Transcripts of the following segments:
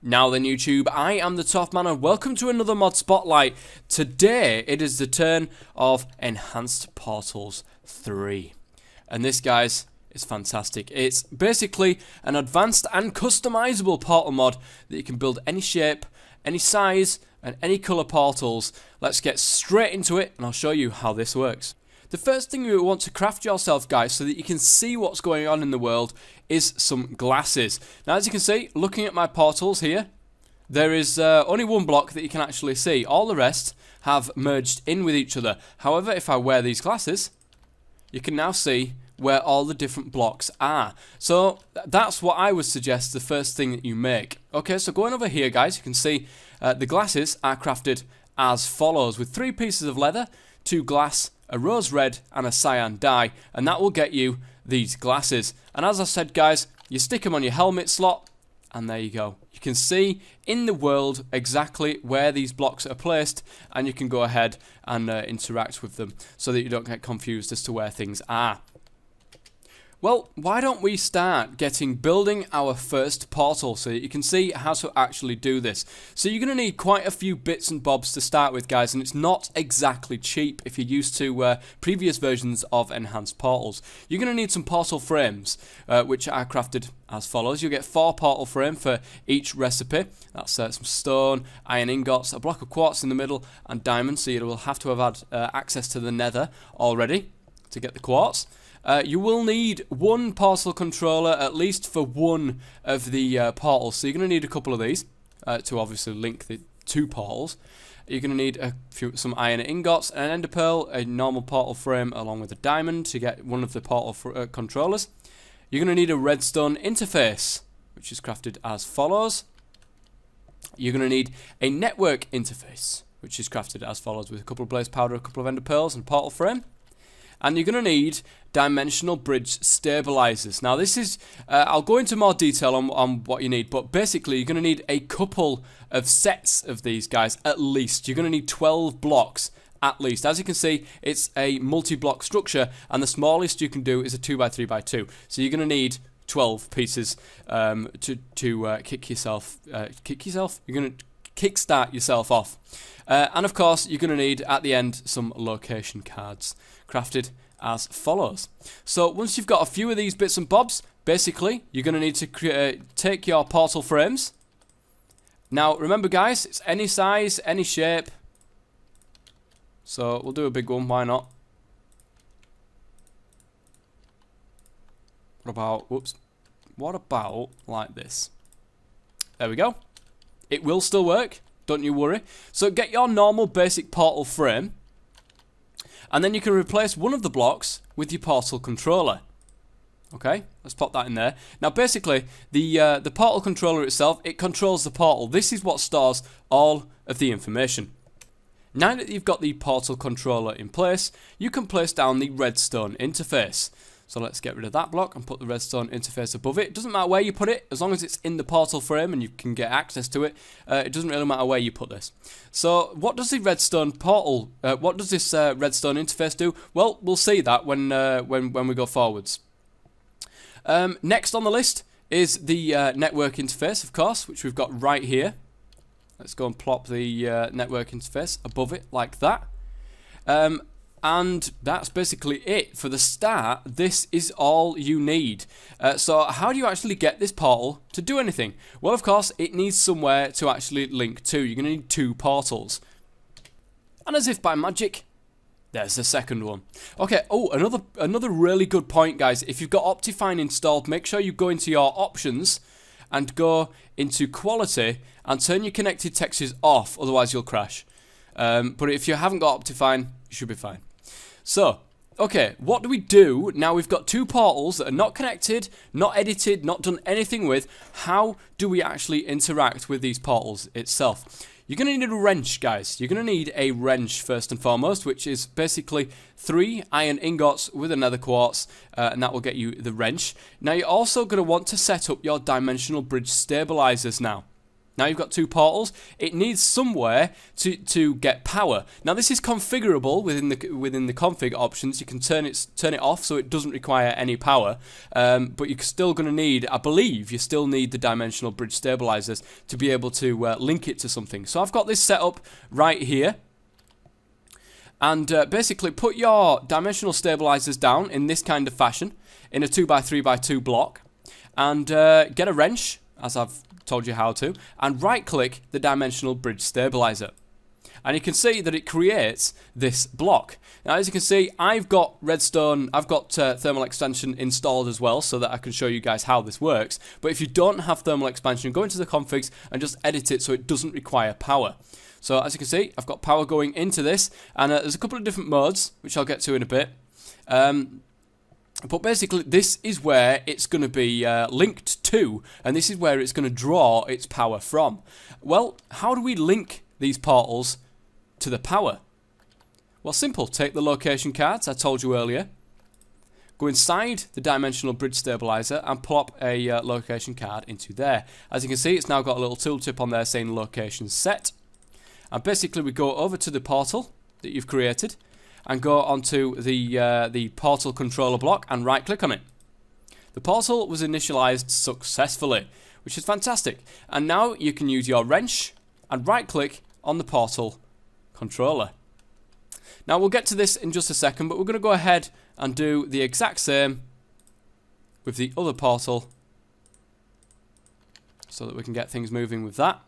Now then YouTube, I am the Top Man and welcome to another mod spotlight. Today it is the turn of Enhanced Portals 3. And this, guys, is fantastic. It's basically an advanced and customizable portal mod that you can build any shape, any size and any colour portals. Let's get straight into it and I'll show you how this works. The first thing you want to craft yourself, guys, so that you can see what's going on in the world, is some glasses. Now, as you can see, looking at my portals here, there is only one block that you can actually see. All the rest have merged in with each other. However, if I wear these glasses, you can now see where all the different blocks are. So that's what I would suggest the first thing that you make. Okay, so going over here, guys, you can see the glasses are crafted as follows, with 3 pieces of leather, 2 glass, a rose red and a cyan dye, and that will get you these glasses. And as I said, guys, you stick them on your helmet slot and there you go. You can see in the world exactly where these blocks are placed, and you can go ahead and interact with them so that you don't get confused as to where things are. Well, why don't we start building our first portal so that you can see how to actually do this. So you're going to need quite a few bits and bobs to start with, guys, and it's not exactly cheap if you're used to previous versions of Enhanced Portals. You're going to need some portal frames, which are crafted as follows. You'll get 4 portal frame for each recipe. That's some stone, iron ingots, a block of quartz in the middle, and diamonds, so you will have to have had access to the nether already to get the quartz. You will need 1 portal controller at least for one of the portals, so you're going to need a couple of these to obviously link the 2 portals. You're going to need some iron ingots, an ender pearl, a normal portal frame along with a diamond to get one of the portal controllers. You're going to need a redstone interface, which is crafted as follows. You're going to need a network interface, which is crafted as follows, with a couple of blaze powder, a couple of ender pearls and portal frame. And you're going to need dimensional bridge stabilizers. Now this is, I'll go into more detail on what you need, but basically you're going to need a couple of sets of these, guys, at least. You're going to need 12 blocks at least. As you can see, it's a multi-block structure, and the smallest you can do is a 2x3x2. So you're going to need 12 pieces to you're going to kickstart yourself off. And of course, you're going to need, at the end, some location cards, crafted as follows. So once you've got a few of these bits and bobs, basically, you're going to need to take your portal frames. Now, remember, guys, it's any size, any shape. So we'll do a big one, why not? What about like this? There we go. It will still work, don't you worry. So get your normal basic portal frame, and then you can replace one of the blocks with your portal controller. Okay, let's pop that in there. Now basically, the portal controller itself, it controls the portal. This is what stores all of the information. Now that you've got the portal controller in place, you can place down the redstone interface. So let's get rid of that block and put the redstone interface above it. It doesn't matter where you put it, as long as it's in the portal frame and you can get access to it. It doesn't really matter where you put this. So what does the redstone portal, what does this redstone interface do? Well, we'll see that when we go forwards. Next on the list is the network interface, of course, which we've got right here. Let's go and plop the network interface above it like that. And that's basically it. For the start, this is all you need. So how do you actually get this portal to do anything? Well, of course, it needs somewhere to actually link to. You're going to need 2 portals. And as if by magic, there's the second one. Okay, oh, another really good point, guys. If you've got Optifine installed, make sure you go into your options and go into quality and turn your connected textures off, otherwise you'll crash. But if you haven't got Optifine, you should be fine. So, okay, what do we do now we've got 2 portals that are not connected, not edited, not done anything with? How do we actually interact with these portals itself? You're going to need a wrench, guys. You're going to need a wrench first and foremost, which is basically 3 iron ingots with a nether quartz, and that will get you the wrench. Now, you're also going to want to set up your dimensional bridge stabilizers now. Now you've got 2 portals. It needs somewhere to get power. Now this is configurable within the config options. You can turn it off so it doesn't require any power. But you're still going to need, I believe, you still need the dimensional bridge stabilizers to be able to link it to something. So I've got this set up right here. And basically put your dimensional stabilizers down in this kind of fashion, in a 2x3x2 block, and get a wrench, as I've told you how to, and right click the dimensional bridge stabilizer. And you can see that it creates this block. Now as you can see, I've got redstone, I've got thermal expansion installed as well, so that I can show you guys how this works. But if you don't have thermal expansion, go into the configs and just edit it so it doesn't require power. So as you can see, I've got power going into this, and there's a couple of different modes, which I'll get to in a bit. But basically, this is where it's going to be linked to, and this is where it's going to draw its power from. Well, how do we link these portals to the power? Well, simple. Take the location cards I told you earlier. Go inside the dimensional bridge stabilizer and plop a location card into there. As you can see, it's now got a little tooltip on there saying location set. And basically, we go over to the portal that you've created and go onto the portal controller block and right click on it. The portal was initialized successfully, which is fantastic. And now you can use your wrench and right click on the portal controller. Now we'll get to this in just a second, but we're going to go ahead and do the exact same with the other portal so that we can get things moving with that.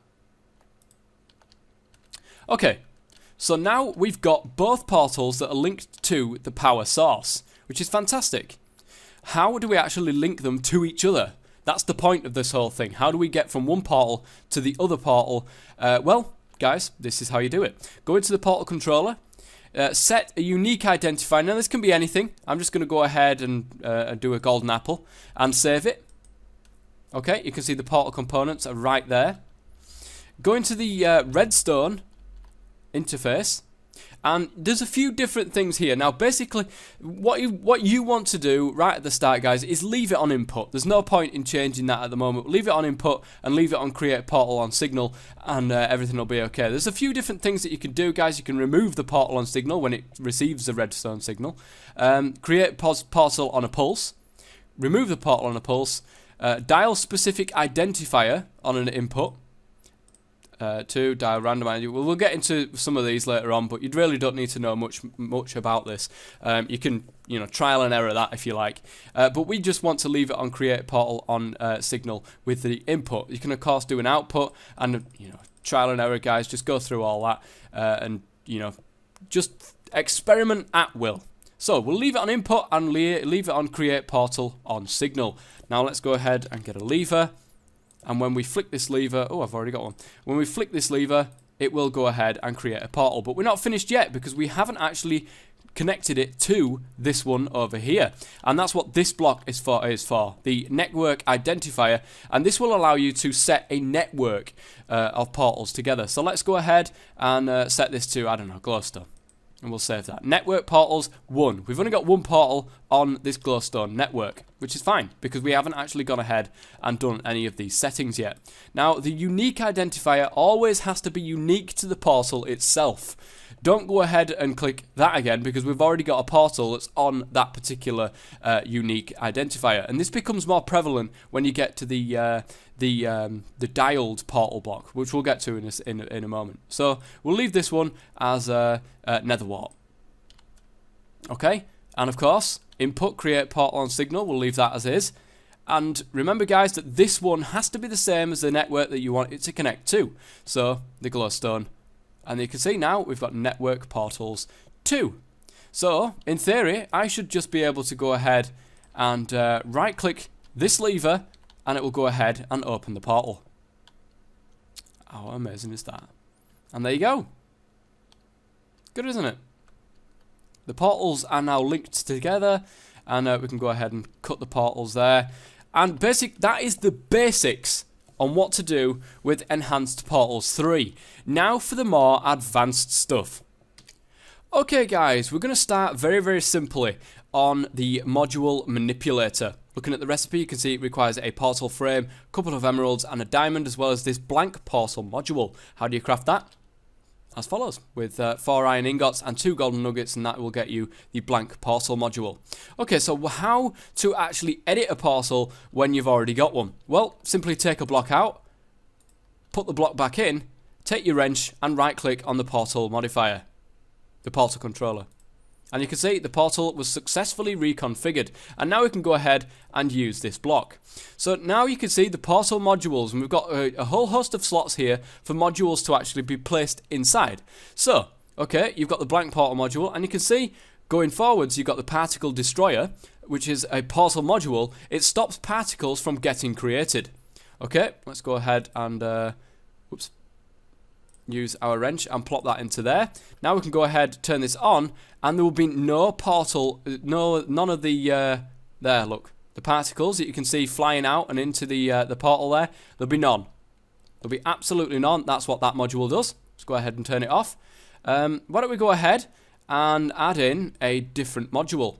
Okay. So now we've got both portals that are linked to the power source, which is fantastic. How do we actually link them to each other? That's the point of this whole thing. How do we get from one portal to the other portal? Well, guys, this is how you do it. Go into the portal controller, set a unique identifier. Now this can be anything. I'm just going to go ahead and do a golden apple and save it. Okay, you can see the portal components are right there. Go into the redstone interface, and there's a few different things here. Now basically what you want to do right at the start, guys, is leave it on input. There's no point in changing that at the moment. Leave it on input and leave it on create portal on signal, and everything will be okay. There's a few different things that you can do, guys. You can remove the portal on signal when it receives the redstone signal, create portal on a pulse, remove the portal on a pulse, dial specific identifier on an input, to dial randomizer. We'll get into some of these later on, but you really don't need to know much about this. You can, trial and error that if you like. But we just want to leave it on create portal on signal with the input. You can of course do an output and trial and error, guys. Just go through all that and just experiment at will. So we'll leave it on input and leave it on create portal on signal. Now let's go ahead and get a lever. And when we flick this lever, oh, I've already got one. When we flick this lever, it will go ahead and create a portal. But we're not finished yet because we haven't actually connected it to this one over here. And that's what this block is for, the network identifier. And this will allow you to set a network of portals together. So let's go ahead and set this to, I don't know, glowstone. And we'll save that. Network portals 1. We've only got one portal on this glowstone network, which is fine because we haven't actually gone ahead and done any of these settings yet. Now, the unique identifier always has to be unique to the portal itself. Don't go ahead and click that again because we've already got a portal that's on that particular unique identifier. And this becomes more prevalent when you get to the dialed portal block, which we'll get to in a moment. So we'll leave this one as nether wart. Okay, and of course, input create portal on signal. We'll leave that as is. And remember, guys, that this one has to be the same as the network that you want it to connect to. So the glowstone. And you can see now we've got network portals 2. So, in theory, I should just be able to go ahead and right-click this lever, and it will go ahead and open the portal. How amazing is that? And there you go. Good, isn't it? The portals are now linked together, and we can go ahead and cut the portals there. And that is the basics on what to do with Enhanced Portals 3. Now for the more advanced stuff. Okay guys, we're going to start very simply on the module manipulator. Looking at the recipe, you can see it requires a portal frame, a couple of emeralds and a diamond, as well as this blank portal module. How do you craft that? As follows, with 4 iron ingots and 2 golden nuggets, and that will get you the blank portal module. Okay, so how to actually edit a portal when you've already got one? Well, simply take a block out, put the block back in, take your wrench and right click on the portal modifier, the portal controller. And you can see the portal was successfully reconfigured. And now we can go ahead and use this block. So now you can see the portal modules, and we've got a whole host of slots here for modules to actually be placed inside. So, okay, you've got the blank portal module, and you can see going forwards you've got the particle destroyer, which is a portal module. It stops particles from getting created. Okay, let's go ahead and use our wrench and plop that into there. Now we can go ahead, turn this on, and there will be no portal, none of the, there, look, the particles that you can see flying out and into the portal there, there'll be none. There'll be absolutely none. That's what that module does. Let's go ahead and turn it off. Why don't we go ahead and add in a different module.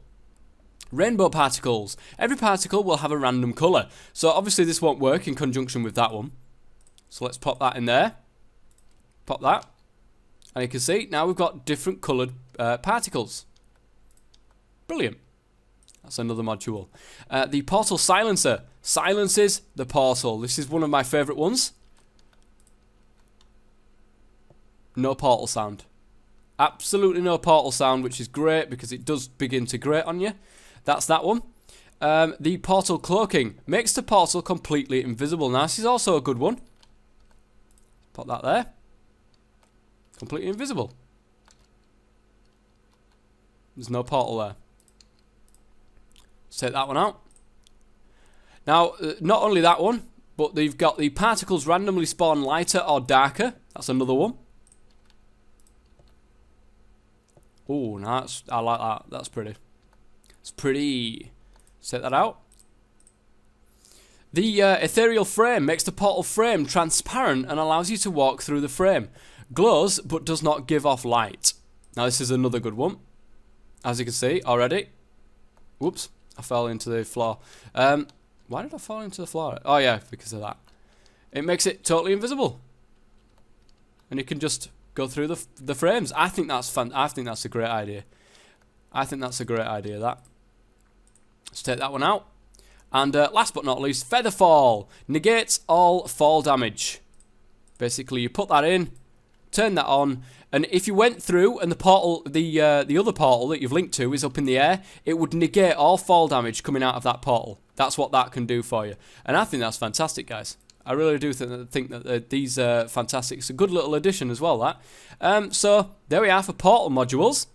Rainbow particles. Every particle will have a random colour. So obviously this won't work in conjunction with that one. So let's pop that in there. Pop that, and you can see now we've got different coloured particles. Brilliant. That's another module. The portal silencer silences the portal. This is one of my favourite ones. No portal sound. Absolutely no portal sound, which is great because it does begin to grate on you. That's that one. The portal cloaking makes the portal completely invisible. Now this is also a good one. Pop that there. Completely invisible. There's no portal there. Let's take that one out. Now, not only that one, but they've got the particles randomly spawn lighter or darker. That's another one. Oh, nice. I like that. That's pretty. It's pretty. Let's take that out. The ethereal frame makes the portal frame transparent and allows you to walk through the frame. Glows, but does not give off light. Now this is another good one. As you can see already. Whoops, I fell into the floor. Why did I fall into the floor? Oh yeah, because of that. It makes it totally invisible. And you can just go through the frames. I think that's fun. I think that's a great idea. I think that's a great idea, that. Let's take that one out. And last but not least, feather fall. Negates all fall damage. Basically, you put that in, turn that on, and if you went through and the portal, the other portal that you've linked to is up in the air, it would negate all fall damage coming out of that portal. That's what that can do for you. And I think that's fantastic, guys. I really do think that these are fantastic. It's a good little addition as well, that. So, there we are for portal modules.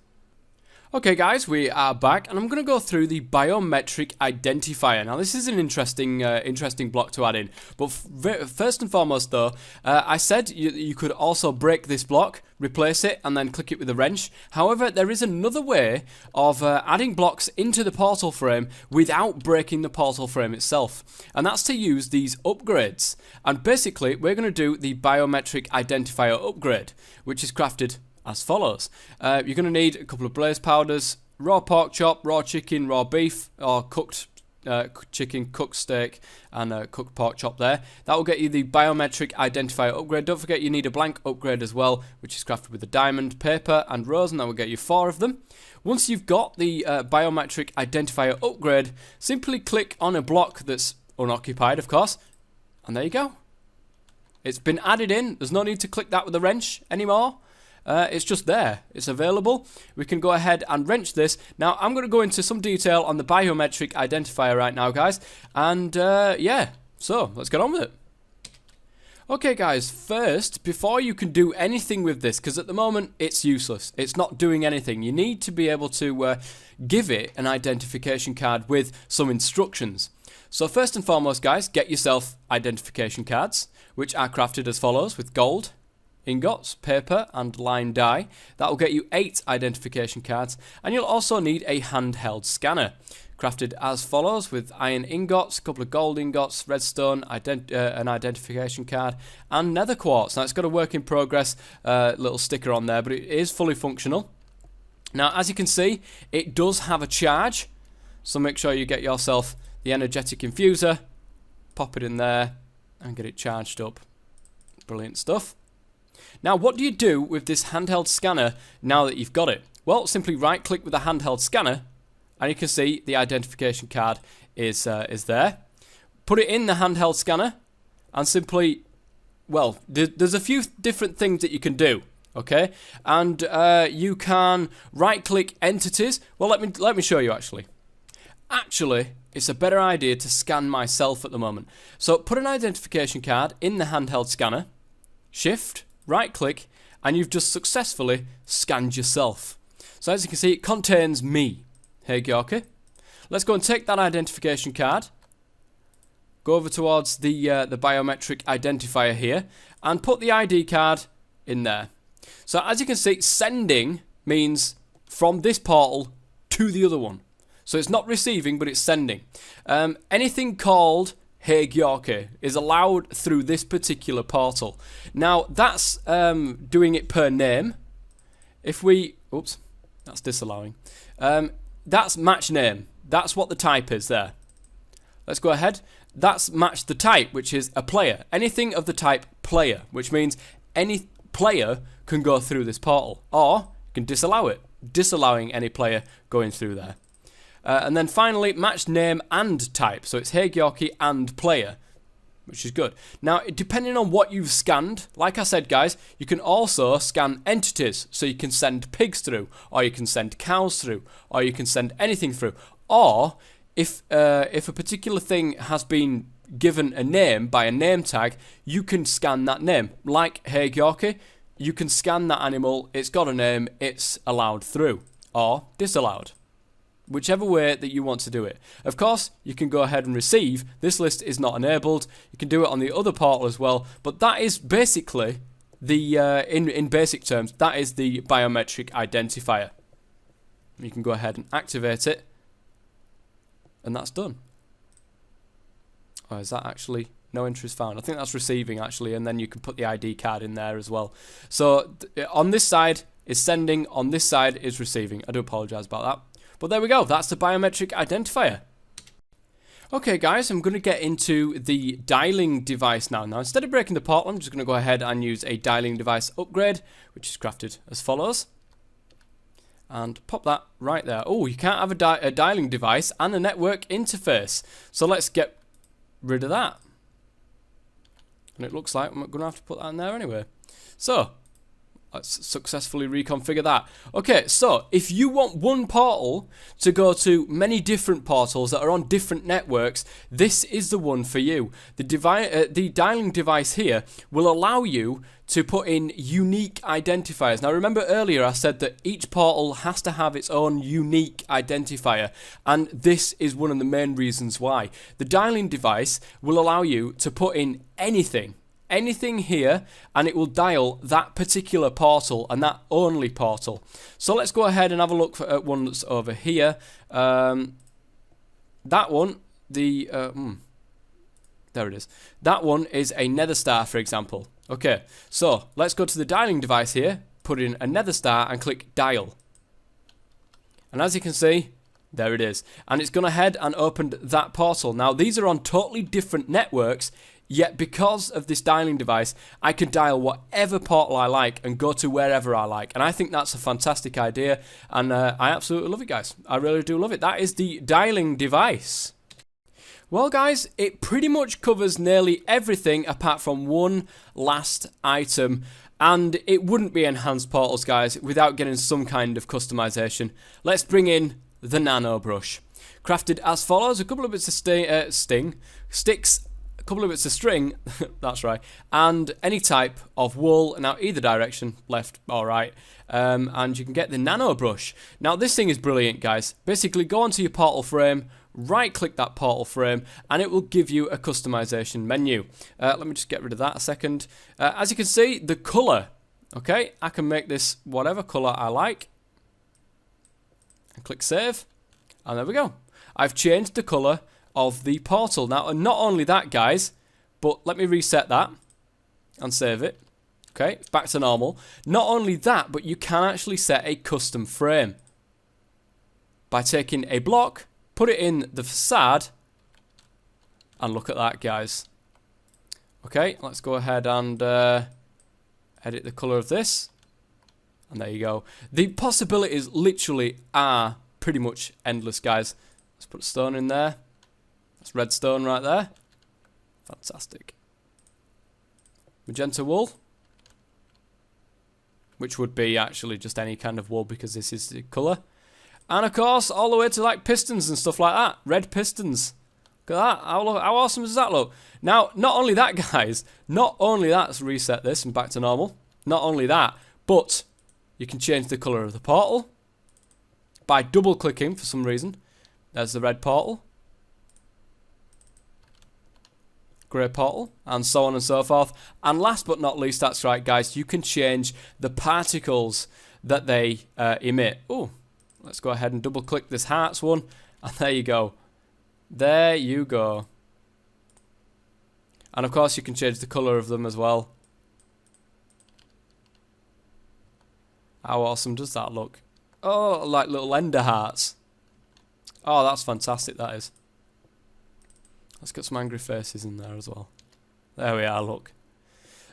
Okay guys, we are back, and I'm going to go through the biometric identifier. Now this is an interesting block to add in, but first and foremost though, I said you could also break this block, replace it, and then click it with a wrench. However, there is another way of adding blocks into the portal frame without breaking the portal frame itself, and that's to use these upgrades. And basically, we're going to do the biometric identifier upgrade, which is crafted as follows. You're going to need a couple of blaze powders, raw pork chop, raw chicken, raw beef, or cooked chicken, cooked steak, and cooked pork chop there. That will get you the biometric identifier upgrade. Don't forget you need a blank upgrade as well, which is crafted with a diamond, paper, and rose, and that will get you 4 of them. Once you've got the biometric identifier upgrade, simply click on a block that's unoccupied, of course, and there you go. It's been added in. There's no need to click that with a wrench anymore. It's just there. It's available. We can go ahead and wrench this. Now, I'm going to go into some detail on the biometric identifier right now, guys. And, yeah. So, let's get on with it. Okay, guys. First, before you can do anything with this, because at the moment, it's useless. It's not doing anything. You need to be able to give it an identification card with some instructions. So, first and foremost, guys, get yourself identification cards, which are crafted as follows with gold, ingots, paper, and line dye. That will get you 8 identification cards, and you'll also need a handheld scanner, crafted as follows with iron ingots, a couple of gold ingots, redstone, an identification card, and nether quartz. Now it's got a work in progress little sticker on there, but it is fully functional. Now as you can see, it does have a charge, so make sure you get yourself the energetic infuser, pop it in there, and get it charged up. Brilliant stuff. Now, what do you do with this handheld scanner now that you've got it? Well, simply right-click with the handheld scanner, and you can see the identification card is there. Put it in the handheld scanner, and simply, well, there's a few different things that you can do. Okay, and you can right-click entities. Well, let me show you actually. Actually, it's a better idea to scan myself at the moment. So put an identification card in the handheld scanner, shift, right-click, and you've just successfully scanned yourself. So as you can see, it contains me. Hey, Georgie. Let's go and take that identification card, go over towards the biometric identifier here, and put the ID card in there. So as you can see, sending means from this portal to the other one. So it's not receiving, but it's sending. Anything called Hey Georgie is allowed through this particular portal. Now that's doing it per name. If we, oops, that's disallowing. That's match name. That's what the type is there. Let's go ahead. That's match the type, which is a player. Anything of the type player, which means any player can go through this portal, or you can disallow it, disallowing any player going through there. And then finally, match name and type. So it's Hey Georgie and player, which is good. Now, depending on what you've scanned, like I said, guys, you can also scan entities. So you can send pigs through, or you can send cows through, or you can send anything through. Or if a particular thing has been given a name by a name tag, you can scan that name. Like Hey Georgie, you can scan that animal, it's got a name, it's allowed through, or disallowed. Whichever way that you want to do it. Of course, you can go ahead and receive. This list is not enabled. You can do it on the other portal as well. But that is basically the, in basic terms, that is the biometric identifier. You can go ahead and activate it. And that's done. Or is that actually no entries found? I think that's receiving actually, and then you can put the ID card in there as well. So on this side is sending, on this side is receiving. I do apologise about that. But there we go, that's the biometric identifier. Okay guys, I'm going to get into the dialing device now. Now instead of breaking the portal, I'm just going to go ahead and use a dialing device upgrade, which is crafted as follows. And pop that right there. Oh, you can't have a dialing device and a network interface. So let's get rid of that. And it looks like I'm going to have to put that in there anyway. So let's successfully reconfigure that. Okay, so if you want one portal to go to many different portals that are on different networks, this is the one for you. The dialing device here will allow you to put in unique identifiers. Now remember earlier I said that each portal has to have its own unique identifier, and this is one of the main reasons why. The dialing device will allow you to put in anything here, and it will dial that particular portal and that only portal. So let's go ahead and have a look at one that's over here. That one, there it is. That one is a nether star, for example. Okay, so let's go to the dialing device here, put in a nether star and click dial. And as you can see, there it is. And it's gone ahead and opened that portal. Now these are on totally different networks, yet because of this dialing device, I can dial whatever portal I like and go to wherever I like. And I think that's a fantastic idea, and I absolutely love it, guys. I really do love it. That is the dialing device. Well, guys, it pretty much covers nearly everything apart from one last item. And it wouldn't be enhanced portals, guys, without getting some kind of customization. Let's bring in the nano brush. Crafted as follows: a couple of bits of sticks, a couple of bits of string, that's right, and any type of wool, now either direction, left or right, and you can get the nano brush. Now this thing is brilliant, guys. Basically go onto your portal frame, right click that portal frame, and it will give you a customization menu. Let me just get rid of that a second. As you can see, the color, okay, I can make this whatever color I like, and click save, and there we go. I've changed the color of the portal. Now, and not only that, guys, but let me reset that and save it. Okay, it's back to normal. Not only that, but you can actually set a custom frame by taking a block, put it in the facade, And look at that, guys. Okay, let's go ahead and edit the colour of this. And there you go. The possibilities literally are pretty much endless, guys. Let's put stone in there. That's redstone right there. Fantastic. Magenta wool. Which would be actually just any kind of wool because this is the colour. And of course, all the way to like pistons and stuff like that. Red pistons. Look at that. How awesome does that look? Now, not only that, guys. Not only that, let's reset this and back to normal. Not only that, but you can change the colour of the portal by double clicking for some reason. There's the red portal, grey portal, and so on and so forth. And last but not least, that's right, guys, you can change the particles that they emit. Oh, let's go ahead and double click this hearts one, and there you go. There you go. And of course, you can change the colour of them as well. How awesome does that look? Oh, like little ender hearts. Oh, that's fantastic, that is. Let's get some angry faces in there as well. There we are, look.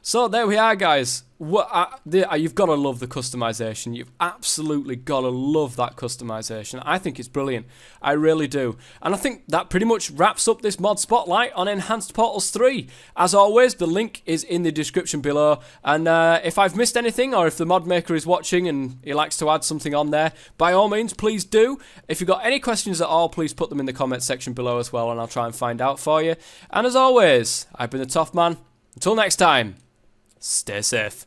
So, there we are, guys. You've got to love the customization. You've absolutely got to love that customization. I think it's brilliant. I really do. And I think that pretty much wraps up this mod spotlight on Enhanced Portals 3. As always, the link is in the description below. And if I've missed anything, or if the mod maker is watching and he likes to add something on there, by all means, please do. If you've got any questions at all, please put them in the comments section below as well, and I'll try and find out for you. And as always, I've been the Toff Man. Until next time. Stay safe.